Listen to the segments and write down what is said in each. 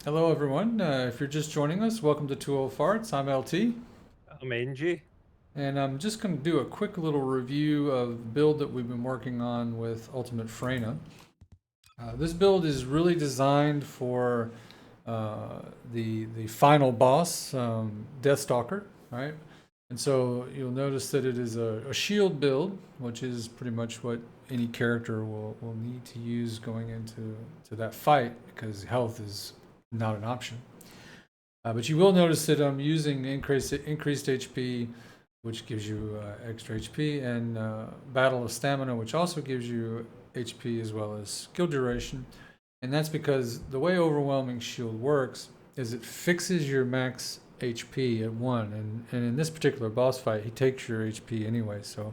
Hello, everyone. If you're just joining us, welcome to 20 Farts. I'm LT, I'm Angie. and I'm just going to do a quick little review of the build that we've been working on with Ultimate Freyna. This build is really designed for uh, the final boss, Death Stalker, right? And so you'll notice that it is a shield build, which is pretty much what any character will need to use going into that fight because health is not an option. But you will notice that I'm using increased HP, which gives you extra HP, and Battle of Stamina, which also gives you HP as well as skill duration. And that's because the way Overwhelming Shield works is it fixes your max HP at 1. And in this particular boss fight, he takes your HP anyway, so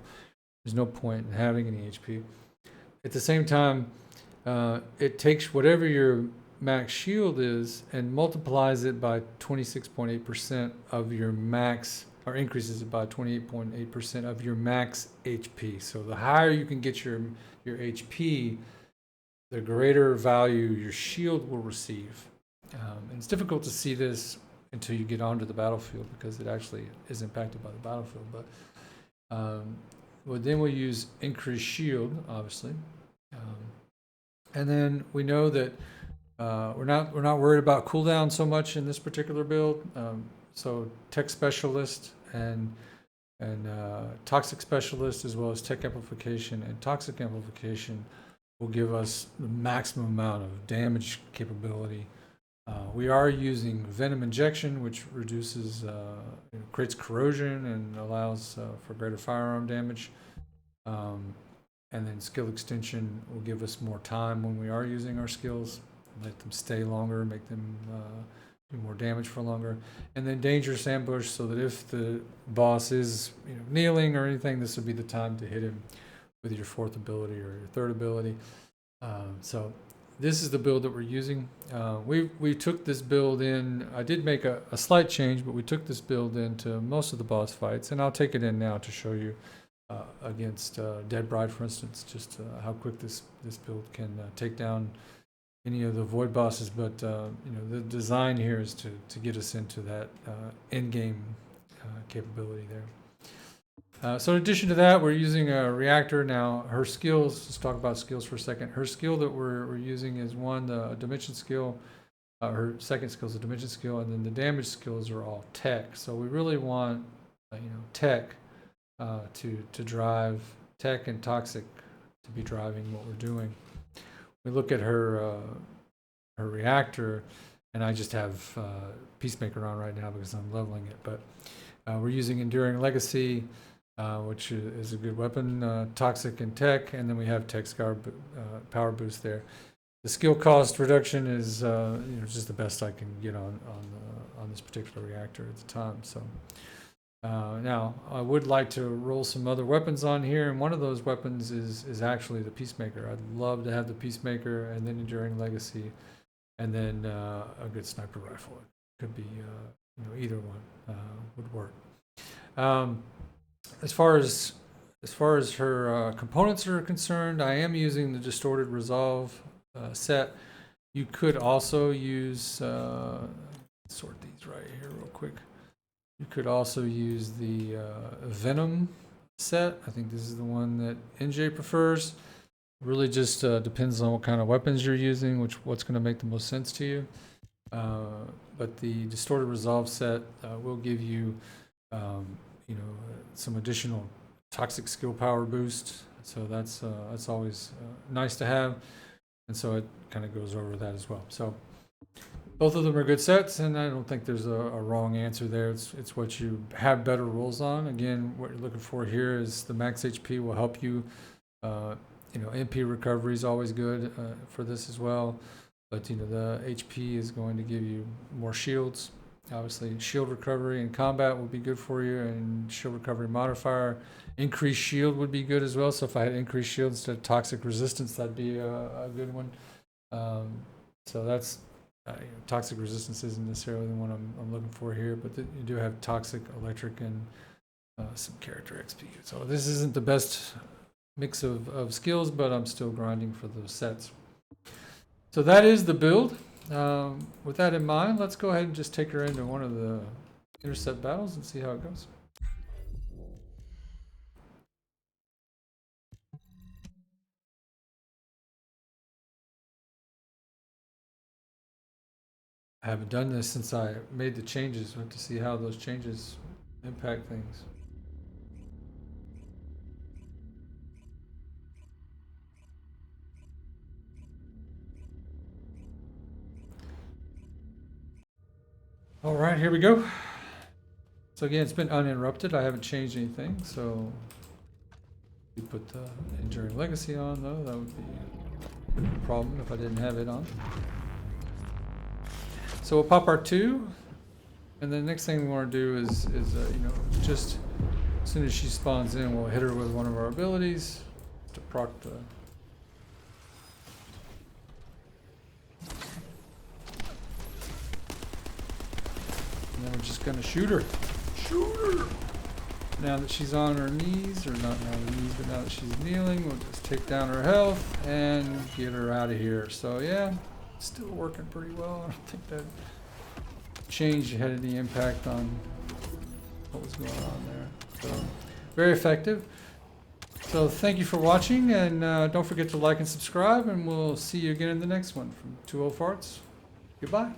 there's no point in having any HP. At the same time, it takes whatever your max shield is and multiplies it by 26.8% of your max, or increases it by 28.8% of your max HP. So the higher you can get your HP, the greater value your shield will receive. And it's difficult to see this until you get onto the battlefield because it actually is impacted by the battlefield. But then we use increased shield, obviously. And then we know that we're not worried about cooldown so much in this particular build. So tech specialist and toxic specialist, as well as tech amplification and toxic amplification, will give us the maximum amount of damage capability. We are using venom injection, which reduces, creates corrosion and allows for greater firearm damage. And then skill extension will give us more time when we are using our skills, let them stay longer, make them do more damage for longer. And then dangerous ambush, so that if the boss is kneeling or anything, this would be the time to hit him with your fourth ability or your third ability. So this is the build that we're using. We took this build in. I did make a slight change, but we took this build into most of the boss fights, and I'll take it in now to show you against Dead Bride, for instance, just how quick this build can take down any of the void bosses. But the design here is to get us into that end game capability there. So in addition to that, we're using a reactor now. Her skills. Let's talk about skills for a second. Her skill that we're using is one, the dimension skill. Her second skill is a dimension skill, and then the damage skills are all tech. So we really want tech to drive, tech and toxic to be driving what we're doing. We look at her reactor, and I just have Peacemaker on right now because I'm leveling it. But we're using Enduring Legacy, which is a good weapon, toxic and tech, and then we have tech scar power boost there. The skill cost reduction is just the best I can get on this particular reactor at the time. So. Now, I would like to roll some other weapons on here, and one of those weapons is actually the Peacemaker. I'd love to have the Peacemaker, and then Enduring Legacy, and then a good sniper rifle. It could be either one would work. As far as her components are concerned, I am using the Distorted Resolve set. You could also use sort these right here real quick. You could also use the Venom set. I think this is the one that NJ prefers. Really just depends on what kind of weapons you're using, what's going to make the most sense to you. But the Distorted Resolve set will give you, some additional toxic skill power boost. So that's always nice to have. And so it kind of goes over that as well. So both of them are good sets, and I don't think there's a wrong answer there. It's what you have better rolls on. Again, what you're looking for here is the max HP will help you. MP recovery is always good for this as well. But the HP is going to give you more shields. Obviously, shield recovery in combat would be good for you, and shield recovery modifier. Increased shield would be good as well. So if I had increased shield instead of toxic resistance, that'd be a good one. So that's. Toxic resistance isn't necessarily the one I'm looking for here, but you do have toxic, electric, and some character XP. So this isn't the best mix of skills, but I'm still grinding for those sets. So that is the build. with that in mind, let's go ahead and just take her into one of the intercept battles and see how it goes. I haven't done this since I made the changes, but to see how those changes impact things. All right, here we go. So again, it's been uninterrupted. I haven't changed anything. So you put the Enduring Legacy on, though. That would be a problem if I didn't have it on. So we'll pop our 2. And the next thing we want to do is you know, just as soon as she spawns in, we'll hit her with one of our abilities to proc the. And then we're just gonna shoot her. Shoot her! Now that she's on her knees, or not on her knees, but now that she's kneeling, we'll just take down her health and get her out of here. So yeah, still working pretty well. I don't think that change had any impact on what was going on there. So very effective. So thank you for watching, and don't forget to like and subscribe, and we'll see you again in the next one from 20 Farts. Goodbye.